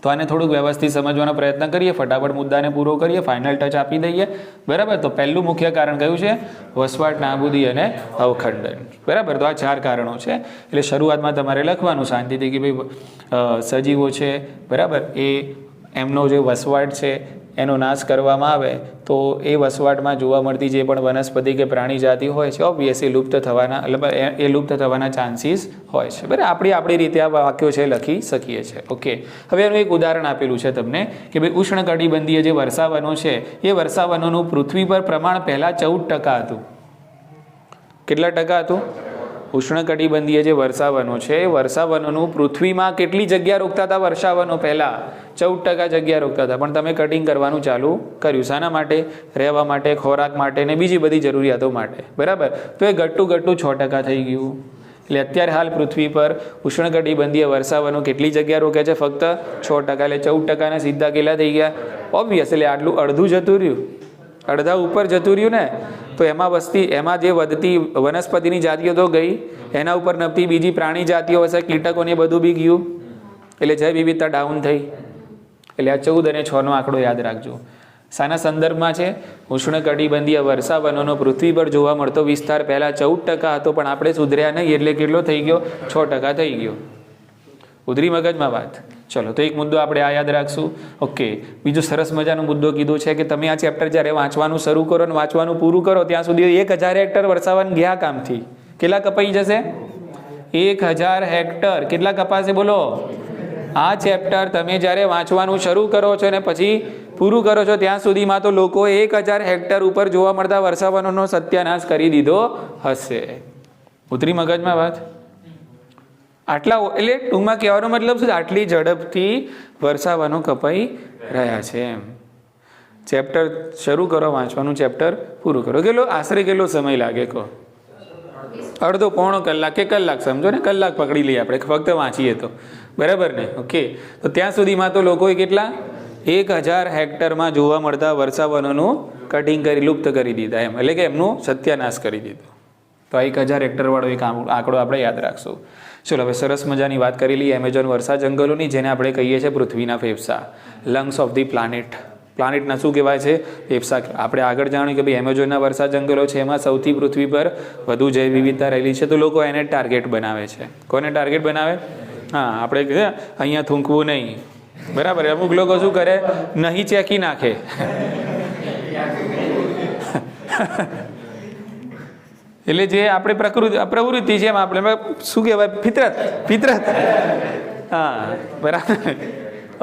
તો આને થોડુંક વ્યવસ્થિત સમજવાનો પ્રયત્ન કરીએ ફટાફટ મુદ્દાને પૂરો કરીએ ફાઇનલ ટચ આપી દઈએ બરાબર તો પહેલું મુખ્ય કારણ કયું છે વસવાટ નાબૂદી અને અવખંડન બરાબર તો આ 4 કારણો છે એટલે શરૂઆતમાં તમારે લખવાનું શાંતિથી કે ભાઈ સજીવો છે બરાબર એમનો જે વસવાટ છે એનો નાશ કરવામાં આવે તો એ વસવાટમાં જોવા મળતી જે પણ વનસ્પતિ કે પ્રાણી જાતિ હોય છે ઓબ્વિયસલી લુપ્ત થવાના ચાન્સીસ હોય છે બરાબર આપણી રીતે આ વાક્યો છે લખી શકીએ છીએ ઓકે હવે એનું એક ઉદાહરણ આપેલું છે તમને કે ભાઈ ઉષ્ણકટિબંધીય જે વર્ષાવનો છે એ વર્ષાવનોનું પૃથ્વી પર પ્રમાણ પહેલાં 14% હતું કેટલા ટકા હતું ઉષ્ણકટિબંધીય જે વર્ષાવનો છે એ વર્ષાવનોનું પૃથ્વીમાં કેટલી જગ્યા રોકતા હતા વર્ષાવનો પહેલાં 14% જગ્યા રોકતા હતા, પણ તમે કટિંગ કરવાનું ચાલુ કર્યું. શાના માટે? રહેવા માટે, ખોરાક માટે ને બીજી બધી જરૂરિયાતો માટે. બરાબર, તો એ ઘટતું 6% થઈ ગયું. એટલે અત્યારે હાલ પૃથ્વી પર ઉષ્ણકટિબંધીય વર્ષાવનો કેટલી જગ્યા રોકે છે? ફક્ત 6%. એટલે 14% સીધા કેટલા થઈ ગયા? ઓબ્વિયસ. એટલે આટલું અડધું જતું રહ્યું, અડધા ઉપર જતું રહ્યું ને. તો એમાં જે વધતી વનસ્પતિની જાતિઓ તો ગઈ, એના ઉપર નપતી બીજી પ્રાણી જાતિઓ હશે, કીટકોને બધું બી ગયું. એટલે જૈવ વિવિધતા ડાઉન થઈ. એટલે આ 14 અને 6 નો આંકડો યાદ રાખજો. શાના સંદર્ભમાં છે? ઉષ્ણકટિબંધીય વર્ષાવનોનો પૃથ્વી પર જોવા મળતો વિસ્તાર પહેલાં 14% હતો, પણ આપણે સુધર્યા નહીં એટલે કેટલો થઈ ગયો? 6% થઈ ગયો. ઉતરી મગજમાં વાત? ચલો, તો એક મુદ્દો આપણે આ યાદ રાખશું. ઓકે, બીજો સરસ મજાનો મુદ્દો કીધો છે કે તમે આ ચેપ્ટર જ્યારે વાંચવાનું શરૂ કરો અને વાંચવાનું પૂરું કરો ત્યાં સુધી 1000 હેક્ટર વર્ષાવન ગયા કામથી. કેટલા કપાઈ જશે? 1000 હેક્ટર. કેટલા કપાશે બોલો? આ ચેપ્ટર તમે જ્યારે વાંચવાનું શરૂ કરો છો અને પછી પૂરું કરો છો ત્યાં સુધીમાં તો લોકો 1000 હેક્ટર ઉપર જોવા મળતા વર્ષાવનોનો સત્યાનાશ કરી દીધો હશે. ઉતરી મગજમાં વાત? આટલા એટલે ટૂંકમાં કહેવાનો મતલબ શું? આટલી ઝડપથી વર્ષાવનો કપાઈ રહ્યા છે એમ. ચેપ્ટર શરૂ કરો, વાંચવાનું ચેપ્ટર પૂરું કરો. આશરે કેટલો સમય લાગે કહો? અડધો પોણો કલાક કે કલાક, સમજો ને, કલાક પકડી લઈએ આપણે ફક્ત વાંચીએ તો. બરાબર ને? ઓકે, તો ત્યાં સુધીમાં તો લોકોએ કેટલા 1000 હેક્ટરમાં જોવા મળતા વર્ષાવનોનું કટિંગ કરી લુપ્ત કરી દીધા એમ. એટલે કે એમનું સત્યાનાશ કરી દીધો. તો 1000 હેક્ટરવાળો એક આંકડો આપણે યાદ રાખશું. ચલો, હવે સરસ મજાની વાત કરી લઈએ એમેઝોન વર્ષા જંગલોની, જેને આપણે કહીએ છીએ પૃથ્વીના ફેફસા, લંગ્સ ઓફ ધી પ્લાનેટ. પ્લાનેટના શું કહેવાય છે? ફેફસા. આપણે આગળ જાણ્યું કે ભાઈ એમેઝોનના વર્ષા જંગલો છે, એમાં સૌથી પૃથ્વી પર વધુ જૈવ વિવિધતા રહેલી છે, તો લોકો એને ટાર્ગેટ બનાવે છે. કોને ટાર્ગેટ બનાવે? હા, આપણે અહીંયા થૂંકવું નહીં. બરાબર. અમુક લોકો શું કરે? નહીં ચેકી નાખે. એટલે જે આપણે પ્રવૃત્તિ છે એમાં આપણે શું કહેવાય? ફિતરત. હા, બરાબર.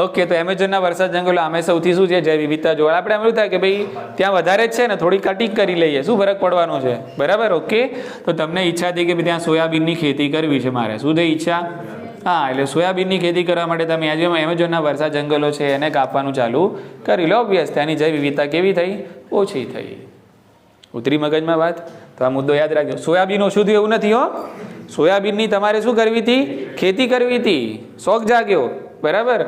ઓકે, તો એમેઝોનના વર્ષા જંગલો આમે સૌથી શું છે? જૈવ વિવિધતા જોવા. આપણે એમ એવું થાય કે ભાઈ ત્યાં વધારે જ છે ને, થોડી કટિંગ કરી લઈએ, શું ફરક પડવાનો છે? બરાબર. ઓકે, તો તમને ઈચ્છા થઈ કે ત્યાં સોયાબીનની ખેતી કરવી છે મારે. શું થઈ ઈચ્છા? હા, એટલે સોયાબીનની ખેતી કરવા માટે તમે આજે એમેઝોનના વર્ષા જંગલો છે એને કાપવાનું ચાલુ કરી લો. ઓબ્વિયસ, ત્યાંની જૈવ વિવિધતા કેવી થઈ? ઓછી થઈ. ઉતરી મગજમાં વાત? તો આ મુદ્દો યાદ રાખજો. સોયાબીન ઓછું થયું એવું નથી હો. સોયાબીનની તમારે શું કરવી હતી? ખેતી કરવી હતી. શોખ જાગ્યો. બરાબર.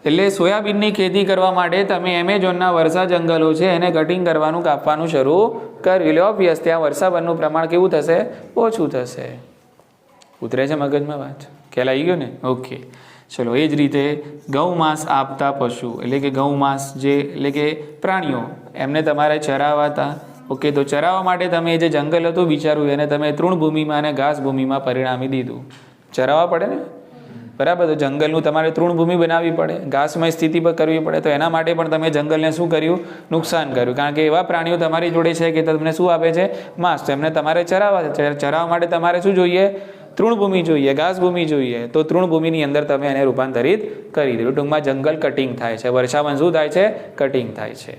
એટલે સોયાબીનની ખેતી કરવા માટે તમે એમેઝોનના વર્ષા જંગલો છે એને કટિંગ કરવાનું, કાપવાનું શરૂ કરી લો. ઓબ્વિયસ, ત્યાં વર્ષાવનનું પ્રમાણ કેવું થશે? ઓછું થશે. ઉતરે છે મગજમાં વાત? ખ્યાલ આવી ગયો ને? ઓકે, ચલો. એ જ રીતે ગૌમાંસ આપતા પશુ, એટલે કે ગૌમાંસ એટલે કે પ્રાણીઓ, એમને તમારે ચરાવતા. ઓકે, તો ચરાવવા માટે તમે જે જંગલ હતું વિચાર્યું એને તમે તૃણભૂમિમાં અને ઘાસ ભૂમિમાં પરિણામી દીધું. ચરાવવા પડે ને? બરાબર. તો જંગલનું તમારે તૃણભૂમિ બનાવવી પડે, ઘાસમય સ્થિતિ પર કરવી પડે. તો એના માટે પણ તમે જંગલને શું કર્યું? નુકસાન કર્યું. કારણ કે એવા પ્રાણીઓ તમારી જોડે છે કે તમને શું આપે છે? માંસ. એમને તમારે ચરાવવા છે. ચરાવવા માટે તમારે શું જોઈએ? તૃણભૂમિ જોઈએ, ઘાસભૂમિ જોઈએ. તો તૃણભૂમિની અંદર તમે એને રૂપાંતરિત કરી દીધું. ટૂંકમાં જંગલ કટિંગ થાય છે. વર્ષાવન શું થાય છે? કટિંગ થાય છે.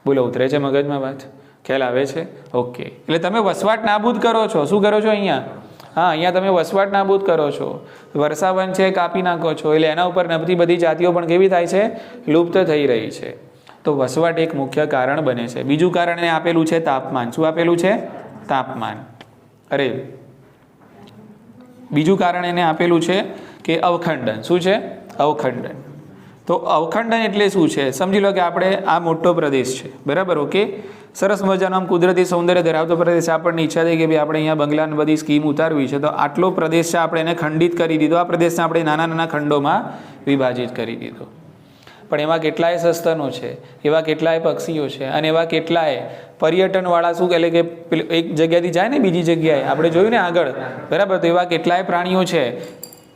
બોલો, ઉતરે છે મગજમાં વાત? ખ્યાલ આવે છે? ઓકે, એટલે તમે વસવાટ નાબૂદ કરો છો. શું કરો છો અહીંયા? હા, અહીંયા તમે વસવાટ નાબૂદ કરો છો. વર્ષાવન છે કાપી નાખો છો, એટલે એના ઉપર નબતી બધી જાતિઓ પણ કેવી થાય છે? લુપ્ત થઈ રહી છે. તો વસવાટ એક મુખ્ય કારણ બને છે. બીજું કારણ એને આપેલું છે તાપમાન. શું આપેલું છે? તાપમાન. અરે, બીજું કારણ એને આપેલું છે કે અવખંડન. શું છે? અવખંડન. તો અવખંડન એટલે શું છે? સમજી લો કે આપણે આ મોટો પ્રદેશ છે. બરાબર. ઓકે, સરસ મજાનો આમ કુદરતી સૌંદર્ય ધરાવતો પ્રદેશ. આપણને ઈચ્છા થઈ કે ભાઈ આપણે અહીંયા બંગલાની બધી સ્કીમ ઉતારવી છે, તો આટલો પ્રદેશ છે આપણે એને ખંડિત કરી દીધો. આ પ્રદેશને આપણે નાના નાના ખંડોમાં વિભાજિત કરી દીધો. પણ એવા કેટલાય સસ્તનો છે, એવા કેટલાય પક્ષીઓ છે, અને એવા કેટલાય પર્યટનવાળા શું એટલે કે એક જગ્યાથી જાય ને બીજી જગ્યાએ, આપણે જોયું ને આગળ. બરાબર. તો એવા કેટલાય પ્રાણીઓ છે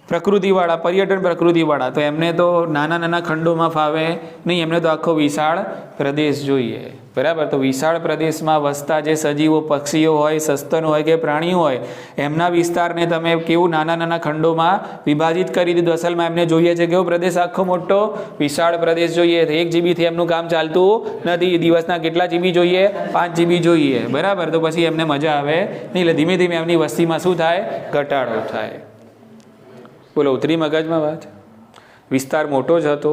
પ્રકૃતિવાળા, પર્યટન પ્રકૃતિવાળા, તો એમને તો નાના નાના ખંડોમાં ફાવે નહીં, એમને તો આખો વિશાળ પ્રદેશ જોઈએ, બરાબર. તો વિશાળ પ્રદેશમાં વસતા જે સજીવો, પક્ષીઓ હોય, સસ્તન હોય કે પ્રાણીઓ હોય, એમના વિસ્તારને તમે કેવું નાના નાના ખંડોમાં વિભાજિત કરી દીધું. અસલમાં એમને જોઈએ છે કેવો પ્રદેશ, આખો મોટો વિશાળ પ્રદેશ જોઈએ. 1 GB એમનું કામ ચાલતું નથી, દિવસના કેટલા GB જોઈએ, 5 GB જોઈએ, બરાબર. તો પછી એમને મજા આવે નહીં, એટલે ધીમે ધીમે એમની વસ્તીમાં શું થાય, ઘટાડો થાય. બોલો, ઉતરી મગજમાં વાત? વિસ્તાર મોટો જ હતો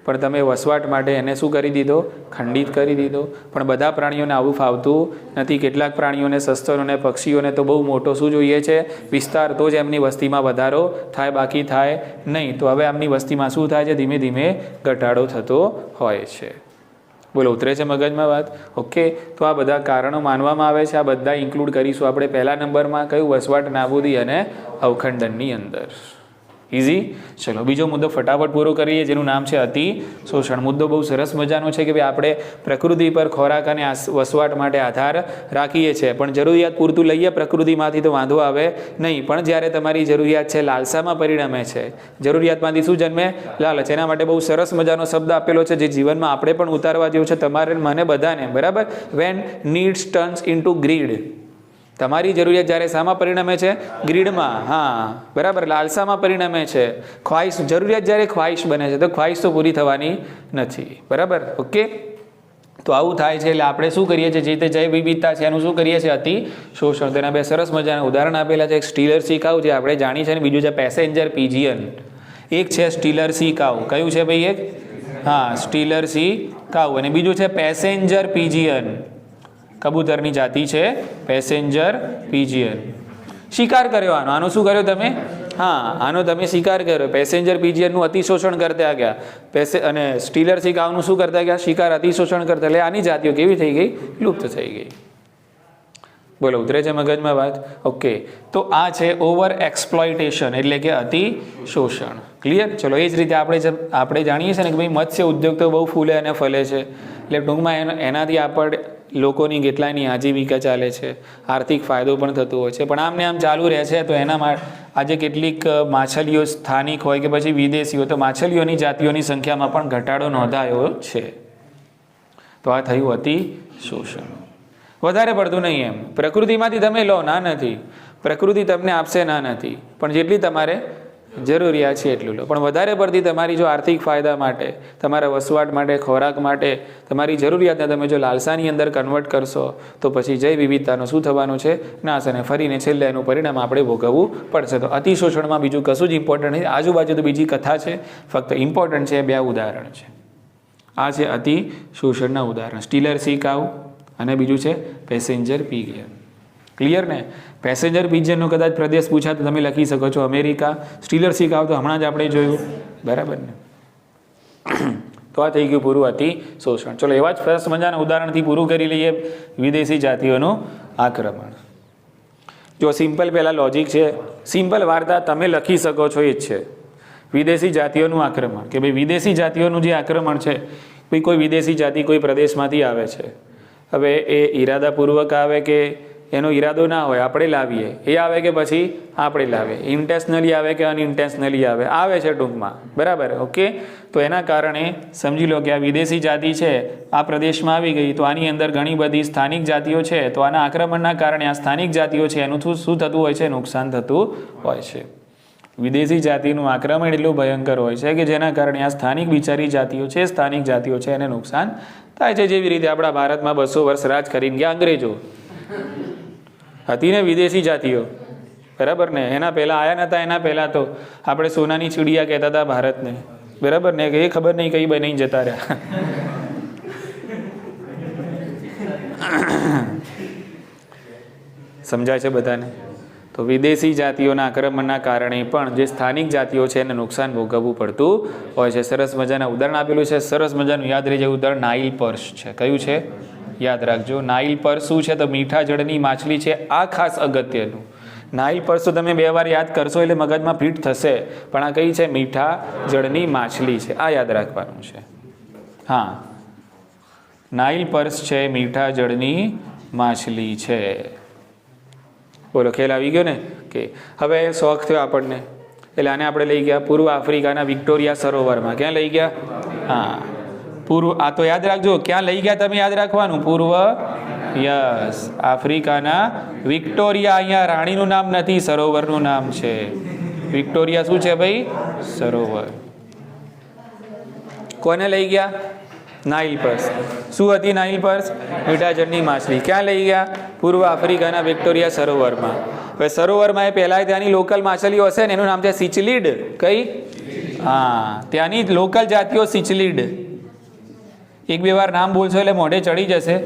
પણ તમે વસવાટ માટે એને શું કરી દીધો, ખંડિત કરી દીધો. પણ બધા પ્રાણીઓને આવું ફાવતું નથી. કેટલાક પ્રાણીઓને, સસ્તનોને, પક્ષીઓને તો બહુ મોટો શું જોઈએ છે, વિસ્તાર, તો જ એમની વસ્તીમાં વધારો થાય, બાકી થાય નહીં. તો હવે એમની વસ્તીમાં શું થાય છે, ધીમે ધીમે ઘટાડો થતો હોય છે. બોલો, ઉતરે છે મગજમાં વાત? ઓકે. તો આ બધા કારણો માનવામાં આવે છે, આ બધા ઇન્ક્લુડ કરીશું આપણે પહેલા નંબરમાં. કયું? વસવાટ, નાબૂદી અને અવખંડનની અંદર. ઇઝી. ચલો બીજો મુદ્દો ફટાફટ પૂરો કરીએ, જેનું નામ છે અતિશોષણ. મુદ્દો બહુ સરસ મજાનો છે કે ભાઈ આપણે પ્રકૃતિ પર ખોરાક અને વસવાટ માટે આધાર રાખીએ છીએ, પણ જરૂરિયાત પૂરતું લઈએ પ્રકૃતિમાંથી તો વાંધો આવે નહીં. પણ જ્યારે તમારી જરૂરિયાત છે લાલસામાં પરિણમે છે, જરૂરિયાતમાંથી શું જન્મે, લાલચ. એના માટે બહુ સરસ મજાનો શબ્દ આપેલો છે જે જીવનમાં આપણે પણ ઉતારવા જેવું છે, તમારે મને બધાને, બરાબર. When needs turns into greed. તમારી જરૂરિયાત જ્યારે શામાં પરિણમે છે, ગ્રીડમાં. હા, બરાબર, લાલસામાં પરિણમે છે. ખ્વાહિશ, જરૂરિયાત જ્યારે ખ્વાહિશ બને છે તો ખ્વાહિશ તો પૂરી થવાની નથી, બરાબર. ઓકે. તો આવું થાય છે. એટલે આપણે શું કરીએ છીએ, જે તે જૈવ વિવિધતા છે એનું શું કરીએ છીએ, અતિશોષણ. તેના બે સરસ મજાના ઉદાહરણ આપેલા છે. એક સ્ટીલર સી કાઉ, જે આપણે જાણી છે, અને બીજું છે પેસેન્જર પિજિયન. એક છે સ્ટીલર સી કાઉ. કયું છે ભાઈ? એક, હા, સ્ટીલર સી કાઉ, અને બીજું છે પેસેન્જર પિજિયન. કબૂતરની જાતિ છે પેસેન્જર પિજિયન. શિકાર કર્યો આનો. આનો શું કર્યો તમે? હા, આનો તમે શિકાર કર્યો. પેસેન્જર પિજિયનનું અતિશોષણ કરતા ગયા, અને સ્ટીલર સી કાઉનું શું કરતા ગયા, શિકાર, અતિશોષણ કરતા. એટલે આની જાતિઓ કેવી થઈ ગઈ, લુપ્ત થઈ ગઈ. બોલો, ઉતરે છે મગજમાં વાત? ઓકે. તો આ છે ઓવર એક્સપ્લોઇટેશન, એટલે કે અતિશોષણ. ક્લિયર? ચલો એ જ રીતે આપણે જાણીએ છીએ ને કે ભાઈ મત્સ્ય ઉદ્યોગ તો બહુ ફૂલે અને ફલે છે, એટલે ટૂંકમાં એનાથી આપણે લોકોની કેટલાયની આજીવિકા ચાલે છે, આર્થિક ફાયદો પણ થતો હોય છે. પણ આમને આમ ચાલુ રહે છે તો એના માટે આજે કેટલીક માછલીઓ સ્થાનિક હોય કે પછી વિદેશીઓ, તો માછલીઓની જાતિઓની સંખ્યામાં પણ ઘટાડો નોંધાયો છે. તો આ થયું અતિશોષણ. વધારે પડતું નહીં એમ. પ્રકૃતિમાંથી તમે લો, ના નથી, પ્રકૃતિ તમને આપશે, ના નથી, પણ જેટલી તમારે જરૂરિયાત છે એટલું લો. પણ વધારે પડતી તમારી જો આર્થિક ફાયદા માટે, તમારા વસવાટ માટે, ખોરાક માટે, તમારી જરૂરિયાતને તમે જો લાલસાની અંદર કન્વર્ટ કરશો તો પછી જૈવ વિવિધતાનું શું થવાનું છે, નાશ. અને ફરીને છેલ્લે એનું પરિણામ આપણે ભોગવવું પડશે. તો અતિશોષણમાં બીજું કશું જ ઇમ્પોર્ટન્ટ નથી. આજુબાજુ તો બીજી કથા છે, ફક્ત ઇમ્પોર્ટન્ટ છે બે ઉદાહરણ છે. આ છે અતિશોષણના ઉદાહરણ, સ્ટીલર સી કાઉ અને બીજું છે પેસેન્જર પિજિયન. ક્લિયર ને? પેસેન્જર પિજિયનનો કદાચ પ્રદેશ પૂછા તો તમે લખી શકો છો અમેરિકા. સ્ટીલર સી કાઉ તો હમણાં જ આપણે જોયું, બરાબર ને? તો આ થઈ ગયું પૂરું અતિશોષણ. ચલો એવા જ સરસ મજાના ઉદાહરણથી પૂરું કરી લઈએ વિદેશી જાતિઓનું આક્રમણ. જો સિમ્પલ પહેલાં લોજિક છે, સિમ્પલ વાર્તા તમે લખી શકો છો એ જ છે. વિદેશી જાતિઓનું આક્રમણ, કે ભાઈ વિદેશી જાતિઓનું જે આક્રમણ છે, કોઈ વિદેશી જાતિ કોઈ પ્રદેશમાંથી આવે છે. હવે એ ઈરાદાપૂર્વક આવે કે એનો ઈરાદો ના હોય, આપણે લાવીએ, એ આવે કે પછી આપણે લાવીએ, ઇન્ટેન્શનલી આવે કે અનઇન્ટેન્શનલી આવે છે ટૂંકમાં, બરાબર. ઓકે. તો એના કારણે સમજી લો કે આ વિદેશી જાતિ છે, આ પ્રદેશમાં આવી ગઈ, તો આની અંદર ઘણી બધી સ્થાનિક જાતિઓ છે. તો આના આક્રમણના કારણે આ સ્થાનિક જાતિઓ છે એનું શું થતું હોય છે, નુકસાન થતું હોય છે. વિદેશી જાતિનું આક્રમણ એટલું ભયંકર હોય છે કે જેના કારણે આ સ્થાનિક બિચારી જાતિઓ છે, સ્થાનિક જાતિઓ છે, એને નુકસાન થાય છે. જેવી રીતે આપણા ભારતમાં 200 વર્ષ રાજ કરીને ગયા અંગ્રેજો, હતી ને વિદેશી જાતિઓ, બરાબર ને? એના પહેલાં આવ્યા નહોતા, એના પહેલાં તો આપણે સોનાની ચીડિયા કહેતા હતા ભારતને, બરાબર ને? કે એ ખબર નહીં કઈ બની જતા રહ્યા. સમજાય છે બધાને? તો વિદેશી જાતિઓના આક્રમણના કારણે પણ જે સ્થાનિક જાતિઓ છે એને નુકસાન ભોગવવું પડતું હોય છે. સરસ મજાના ઉદાહરણ આપેલું છે. સરસ મજાનું યાદ રહી જાય ઉદાહરણ નાઇલ પર્સ છે. કયું છે? યાદ રાખજો. નાઇલ પર્સ શું છે? તો મીઠા જળની માછલી છે. આ ખાસ અગત્યનું. નાઇલ પર્સ તો તમે 2 વાર યાદ કરશો એટલે મગજમાં ફિટ થશે, પણ આ કઈ છે? મીઠા જળની માછલી છે. આ યાદ રાખવાનું છે. હા, નાઇલ પર્સ છે, મીઠા જળની માછલી છે. બોલો, ખ્યાલ આવી ગયો ને? કે હવે શોખ થયો આપણને એટલે આને આપણે લઈ ગયા પૂર્વ આફ્રિકાના વિક્ટોરિયા સરોવરમાં. ક્યાં લઈ ગયા? હા, પૂર્વ. આ તો યાદ રાખજો, ક્યાં લઈ ગયા તમે યાદ રાખવાનું. પૂર્વ, યસ, આફ્રિકાના વિક્ટોરિયા. અહીંયા રાણીનું નામ નથી, સરોવરનું નામ છે. વિક્ટોરિયા શું છે ભાઈ? સરોવર. કોને લઈ ગયા? Nile purse. શું હતી નાઇલ પર્સ? મીઠા જળની માછલી. ક્યાં લઈ ગયા? પૂર્વ આફ્રિકાના વિક્ટોરિયા સરોવરમાં. હવે સરોવરમાં એ પહેલા ત્યાંની લોકલ માછલીઓ હશે ને, એનું નામ છે સિચલીડ. કઈ? હા, ત્યાંની લોકલ જાતિઓ સિચલીડ. એક બે વાર નામ બોલશો એટલે મોઢે ચડી જશે,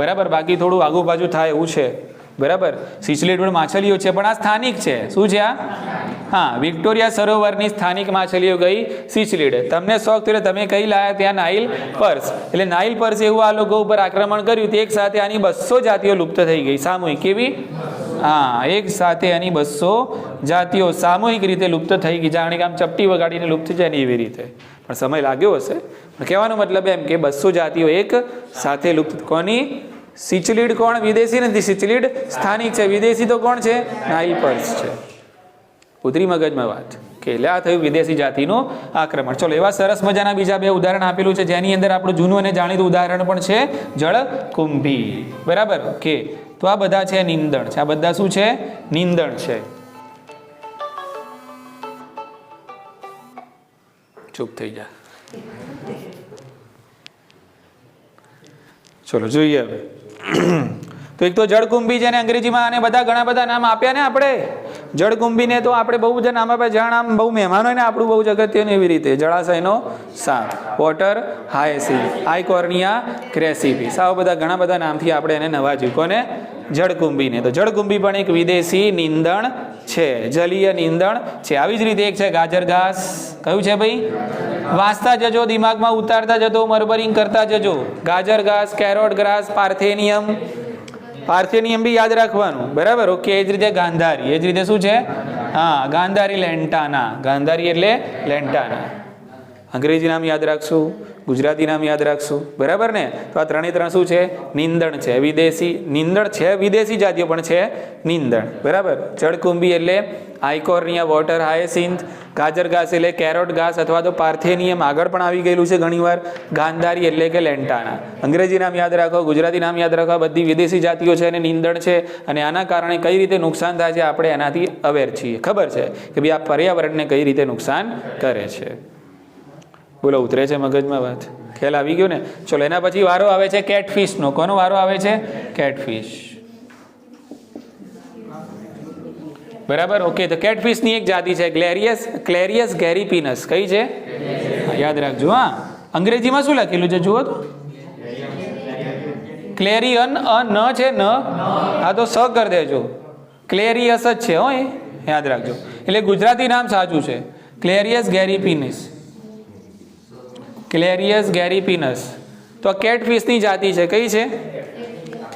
બરાબર? બાકી થોડું આગુ બાજુ થાય એવું છે, બરાબર? સિચલીડ પણ માછલીઓ છે, પણ આ સ્થાનિક છે. શું છે આ? હા, વિક્ટોરિયા સરોવરની સ્થાનિક માછલીઓ ગઈ સિચલીડ. તમને શોખ થયો તમે કઈ લાયા? ત્યાં નાઇલ પર્સ. એટલે નાઇલ પર્સ એવું આ લોકો ઉપર આક્રમણ કર્યું તે એક સાથે આની 200 જાતિઓ લુપ્ત થઈ ગઈ સામૂહિક. કેવી? હા, એક સાથે આની 200 જાતિઓ સામૂહિક રીતે લુપ્ત થઈ ગઈ. જાણે કે આમ ચપટી વગાડીને લુપ્ત જાય ને એવી રીતે. પણ સમય લાગ્યો હશે. પણ કહેવાનો મતલબ એમ કે 200 જાતિઓ એક સાથે લુપ્ત. કોની? સિચલીડ. કોણ? વિદેશી નથી. સિચલીડ સ્થાનિક છે. વિદેશી તો કોણ છે? નાઇલ પર્સ છે. ઉતરી મગજમાં વાત કે એટલે આ થયું વિદેશી જાતિનું આક્રમણ. ચલો, એવા સરસ મજાના બીજા બે ઉદાહરણ આપેલું છે, જેની અંદર આપણું જૂનું અને જાણીતું ઉદાહરણ પણ છે જળકુંભી. બરાબર? ઓકે, તો આ બધા છે નીંદણ છે. આ બધા શું છે? નીંદણ છે. ચૂપ થઈ જા. ચલો જોઈએ હવે. તો એક તો જળકુંભી છે ને, અંગ્રેજીમાં આને બધા ઘણા બધા નામ આપ્યા ને આપણે. જળકુંભીને તો આપણે બહુ બધા નામ આપ્યા, જ્યાં આમ બહુ મહેમાન હોય ને આપણું બહુ જગત્યનું એવી રીતે. જળાશયનો સાપ, વોટર હાયસિન્થ, આઇકોર્નિયા ક્રેસિપિસ, આવા બધા ઘણા બધા નામથી આપણે એને નવાજ્યું. કોને? જળકુંભીને. તો જળકુંભી પણ એક વિદેશી નીંદણ છે, જલીય નીંદણ છે. આવી જ રીતે એક છે ગાજર ઘાસ. કયું છે ભાઈ? વાંચતા જજો, દિમાગમાં ઉતારતા જજો, મર્મરિંગ કરતા જજો. ગાજર ઘાસ, કેરોટ ગ્રાસ, પાર્થેનિયમ. પાર્થેનિયમ બી યાદ રાખવાનું, બરાબર? ઓકે, એ જ રીતે ગાંધારી. એ જ રીતે શું છે? હા, ગાંધારી લેન્ટાના. ગાંધારી એટલે લેન્ટાના. અંગ્રેજી નામ યાદ રાખશું, ગુજરાતી નામ યાદ રાખશું, બરાબર ને? તો આ ત્રણે ત્રણ શું છે? નીંદણ છે. વિદેશી નીંદણ છે, વિદેશી જાતિઓ પણ છે નીંદણ, બરાબર? જળકુંભી એટલે આઇકોર્નિયા, વોટર હાયસિન્થ. ગાજર ઘાસ એટલે કેરોટ ઘાસ અથવા તો પાર્થેનિયમ, આગળ પણ આવી ગયેલું છે ઘણીવાર. ગાંધારી એટલે કે લેન્ટાના. અંગ્રેજી નામ યાદ રાખો, ગુજરાતી નામ યાદ રાખો. બધી વિદેશી જાતિઓ છે અને નીંદણ છે. અને આના કારણે કઈ રીતે નુકસાન થાય છે આપણે એનાથી અવેર છીએ. ખબર છે કે ભાઈ આ પર્યાવરણને કઈ રીતે નુકસાન કરે છે. બોલો, ઉતરે છે મગજમાં વાત? ખ્યાલ આવી ગયો ને? ચલો, એના પછી વારો આવે છે કેટફિશનો. કોનો વારો આવે છે? કેટફિશ. બરાબર? ઓકે, તો કેટફિશની એક જાતિ છે ક્લેરિયસ ગેરીપિનસ. કઈ છે? યાદ રાખજો. હા, અંગ્રેજીમાં શું લખેલું છે જુઓ તો. ક્લેરિયન ન છે ન, હા તો સ કરી દેજો. ક્લેરિયસ જ છે હો, એ યાદ રાખજો. એટલે ગુજરાતી નામ સાચું છે ક્લેરિયસ ગેરીપિનસ. ક્લેરિયસ ગેરીપિનસ. તો આ કેટફિશની જાતિ છે. કઈ છે?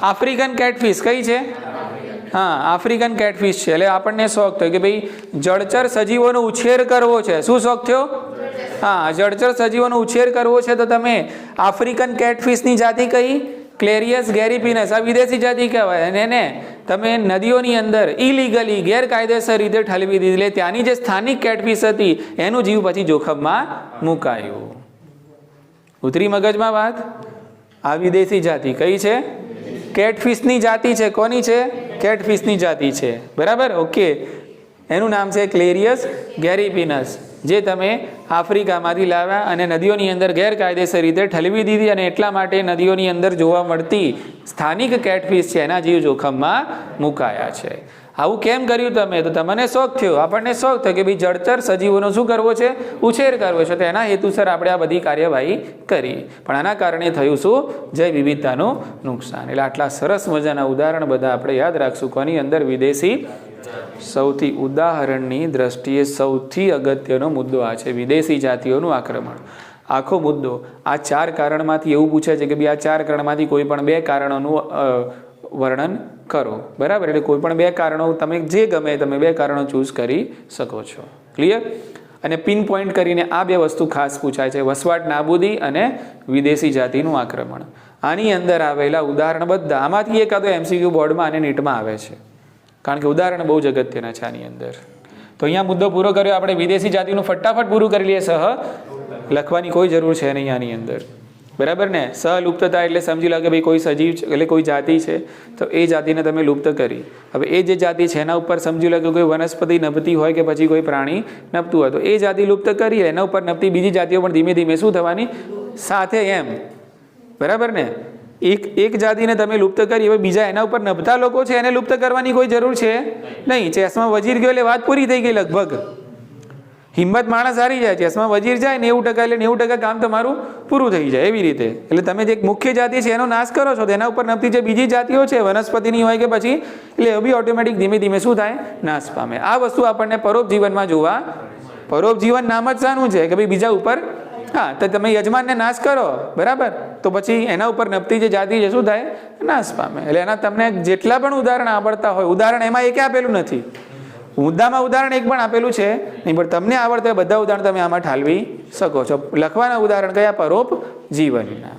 African catfish. કઈ છે? હા, આફ્રિકન કેટફિશ છે. એટલે આપણને શોખ થયો કે ભાઈ જળચર સજીવોનો ઉછેર કરવો છે. શું શોખ થયો? હા, જળચર સજીવોનો ઉછેર કરવો છે તો તમે આફ્રિકન કેટફિશની જાતિ કઈ? ક્લેરિયસ ગેરીપિનસ. આ વિદેશી જાતિ કહેવાય. અને એને તમે નદીઓની અંદર ઇલીગલી ગેરકાયદેસર રીતે ઠલવી દીધી. એટલે ત્યાંની જે સ્થાનિક કેટફિશ હતી એનું જીવ પછી જોખમમાં મુકાયું. ઉતરી મગજમાં વાત? આ વિદેશી જાતિ કઈ છે? કેટફિશની જાતિ છે. કોની છે? કેટફિશની જાતિ છે, બરાબર? ઓકે, એનું નામ છે ક્લેરિયસ ગેરીપિનસ, જે તમે આફ્રિકામાંથી લાવ્યા અને નદીઓની અંદર ગેરકાયદેસર રીતે ઠલવી દીધી. અને એટલા માટે નદીઓની અંદર જોવા મળતી સ્થાનિક કેટફિશ છે એના જીવ જોખમમાં મુકાયા છે. આવું કેમ કર્યું તમે? તો તમને શોખ થયો, આપણને શોખ થયો કે ભાઈ જળચર સજીવોનો શું કરવો છે? ઉછેર કરવો છે. તો એના હેતુસર આપણે આ બધી કાર્યવાહી કરી. પણ આના કારણે થયું શું? જૈવ વિવિધતાનું નુકસાન. એટલે આટલા સરસ મજાના ઉદાહરણ બધા આપણે યાદ રાખશું. કોની અંદર? વિદેશી. સૌથી ઉદાહરણની દ્રષ્ટિએ સૌથી અગત્યનો મુદ્દો આ છે, વિદેશી જાતિઓનું આક્રમણ. આખો મુદ્દો આ 4 કારણમાંથી એવું પૂછે છે કે ભાઈ આ 4 કારણમાંથી કોઈ પણ 2 કારણોનું વર્ણન કરો, બરાબર? એટલે કોઈ પણ 2 કારણો તમે જે ગમે તમે 2 કારણો ચૂઝ કરી શકો છો. ક્લિયર? અને પિન પોઈન્ટ કરીને આ 2 વસ્તુ ખાસ પૂછાય છે, વસવાટ નાબૂદી અને વિદેશી જાતિનું આક્રમણ. આની અંદર આવેલા ઉદાહરણ બધા આમાંથી એકાદો MCQ બોર્ડમાં અને નીટમાં આવે છે, કારણ કે ઉદાહરણ બહુ જ અગત્યના છે આની અંદર. તો અહીંયા મુદ્દો પૂરો કર્યો આપણે. વિદેશી જાતિનું ફટાફટ પૂરું કરી લઈએ. સહ લખવાની કોઈ જરૂર છે નહીં આની અંદર, બરાબર ને. સલુપ્તતા એટલે સમજી લો કે ભાઈ કોઈ સજીવ છે એટલે કોઈ જાતિ છે, તો એ જાતિને તમે લુપ્ત કરી. હવે એ જે જાતિ છે એના ઉપર સમજી લો કે કોઈ વનસ્પતિ નભતી હોય કે પછી કોઈ પ્રાણી નભતું હોય, તો એ જાતિ લુપ્ત કરી, એના ઉપર નભતી બીજી જાતિઓ પણ ધીમે ધીમે શું થવાની સાથે એમ, બરાબર ને. એક જાતિને તમે લુપ્ત કરી, હવે બીજા એના ઉપર નભતા લોકો છે એને લુપ્ત કરવાની કોઈ જરૂર છે નહીં. ચેસમાં વજીર ગયો એટલે વાત પૂરી થઈ ગઈ લગભગ. હિંમત માણસ હારી જાય, ચેસમાં વજીર જાય 90% એટલે 90% કામ તમારું પૂરું થઈ જાય. એવી રીતે એટલે તમે જે મુખ્ય જાતિ છે એનો નાશ કરો છો, તેના ઉપર નભતી જે બીજી જાતિઓ છે વનસ્પતિની હોય કે પછી, એટલે એ બી ઓટોમેટિક ધીમે ધીમે શું થાય નાશ પામે. આ વસ્તુ આપણને પરોપજીવનમાં જોવા. પરોપજીવન નામ જ શાનું છે કે ભાઈ બીજા ઉપર, હા, તો તમે યજમાનને નાશ કરો, બરાબર, તો પછી એના ઉપર નભતી જે જાતિ છે શું થાય નાશ પામે. એટલે એના તમને જેટલા પણ ઉદાહરણ આવડતા હોય, ઉદાહરણ એમાં એકે આપેલું નથી, મુદ્દામાં ઉદાહરણ એક પણ આપેલું છે નહીં, પણ તમને આવડતા હોય બધા ઉદાહરણ તમે આમાં ઠાલવી શકો છો. લખવાના ઉદાહરણ કયા? પરોપજીવનના.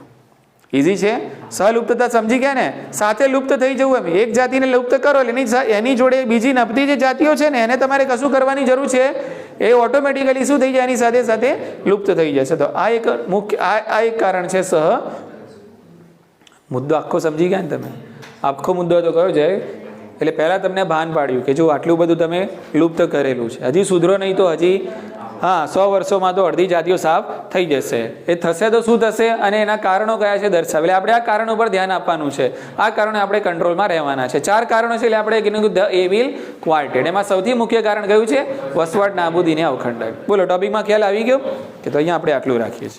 ઈઝી છે. સલુપ્તતા સમજી ગયા ને, સાથે લુપ્ત થઈ જવું. એમ એક જાતિને લુપ્ત કરો એટલે એની જોડે બીજી નભતી જે જાતિઓ છે ને એને તમારે કશું કરવાની જરૂર છે, એ ઓટોમેટિકલી શું થઈ જાય એની સાથે સાથે લુપ્ત થઈ જશે. તો આ એક મુખ્ય આ એક કારણ છે. મુદ્દો આખો સમજી ગયા ને તમે? આખો મુદ્દો તો કયો છે? એટલે પહેલાં તમને ભાન પાડ્યું કે જો આટલું બધું તમે લુપ્ત કરેલું છે, હજી સુધરો નહીં તો હજી 100 વર્ષોમાં તો અડધી જાતિઓ સાફ થઈ જશે. એ થશે તો શું થશે અને એના કારણો કયા છે દર્શાવે. એટલે આપણે આ કારણો પર ધ્યાન આપવાનું છે. આ કારણે આપણે કંટ્રોલમાં રહેવાના છે. 4 કારણો છે એટલે આપણે કીધું ધ એવિલ ક્વાર્ટેટ. એમાં સૌથી મુખ્ય કારણ કયું છે? વસવાટ, નાબૂદી ને અવખંડન. બોલો, ટોપિકમાં ખ્યાલ આવી ગયો કે? તો અહીંયા આપણે આટલું રાખીએ છીએ.